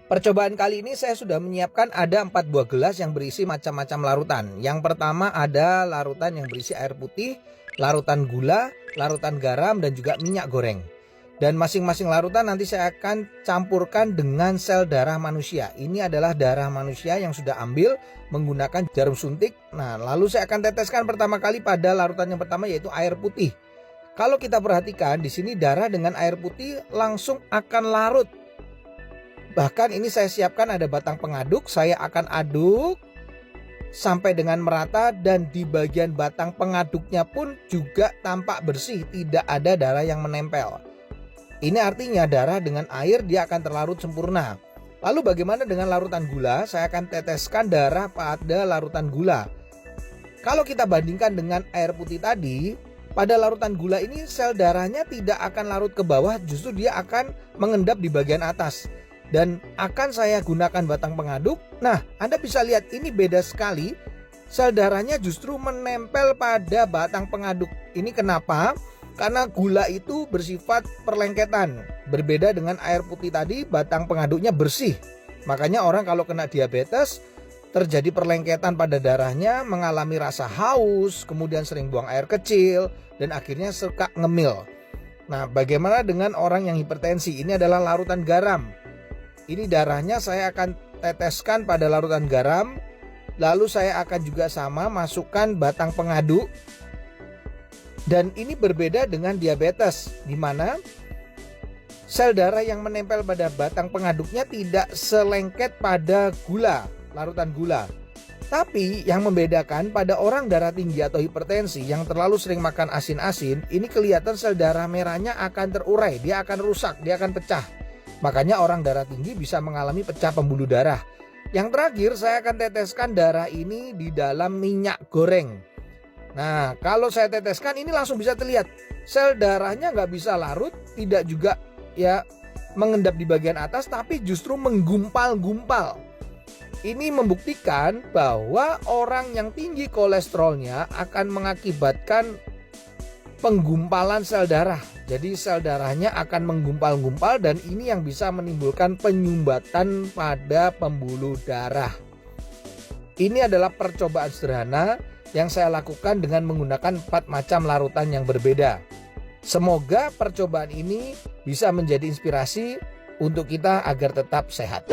Percobaan kali ini saya sudah menyiapkan ada 4 buah gelas yang berisi macam-macam larutan. Yang pertama ada larutan yang berisi air putih, larutan gula, larutan garam, dan juga minyak goreng. Dan masing-masing larutan nanti saya akan campurkan dengan sel darah manusia. Ini adalah darah manusia yang sudah ambil menggunakan jarum suntik. Nah, lalu saya akan teteskan pertama kali pada larutan yang pertama, yaitu air putih. Kalau kita perhatikan di sini darah dengan air putih langsung akan larut. Bahkan ini saya siapkan ada batang pengaduk, saya akan aduk sampai dengan merata, dan di bagian batang pengaduknya pun juga tampak bersih, tidak ada darah yang menempel. Ini artinya darah dengan air dia akan terlarut sempurna. Lalu bagaimana dengan larutan gula? Saya akan teteskan darah pada larutan gula. Kalau kita bandingkan dengan air putih tadi, pada larutan gula ini sel darahnya tidak akan larut ke bawah, justru dia akan mengendap di bagian atas. Dan akan saya gunakan batang pengaduk. Nah, Anda bisa lihat ini beda sekali. Sel darahnya justru menempel pada batang pengaduk. Ini kenapa? Karena gula itu bersifat perlengketan. Berbeda dengan air putih tadi, batang pengaduknya bersih. Makanya orang kalau kena diabetes, terjadi perlengketan pada darahnya, mengalami rasa haus, kemudian sering buang air kecil, dan akhirnya suka ngemil. Nah, bagaimana dengan orang yang hipertensi? Ini adalah larutan garam. Ini darahnya saya akan teteskan pada larutan garam. Lalu saya akan juga sama masukkan batang pengaduk. Dan ini berbeda dengan diabetes, di mana sel darah yang menempel pada batang pengaduknya tidak selengket pada gula, larutan gula. Tapi yang membedakan pada orang darah tinggi atau hipertensi yang terlalu sering makan asin-asin, ini kelihatan sel darah merahnya akan terurai, dia akan rusak, dia akan pecah. Makanya orang darah tinggi bisa mengalami pecah pembuluh darah. Yang terakhir saya akan teteskan darah ini di dalam minyak goreng. Nah, kalau saya teteskan ini langsung bisa terlihat sel darahnya nggak bisa larut, tidak juga ya mengendap di bagian atas, tapi justru menggumpal-gumpal. Ini membuktikan bahwa orang yang tinggi kolesterolnya akan mengakibatkan penggumpalan sel darah. Jadi sel darahnya akan menggumpal-gumpal, dan ini yang bisa menimbulkan penyumbatan pada pembuluh darah. Ini adalah percobaan sederhana yang saya lakukan dengan menggunakan 4 macam larutan yang berbeda. Semoga percobaan ini bisa menjadi inspirasi untuk kita agar tetap sehat.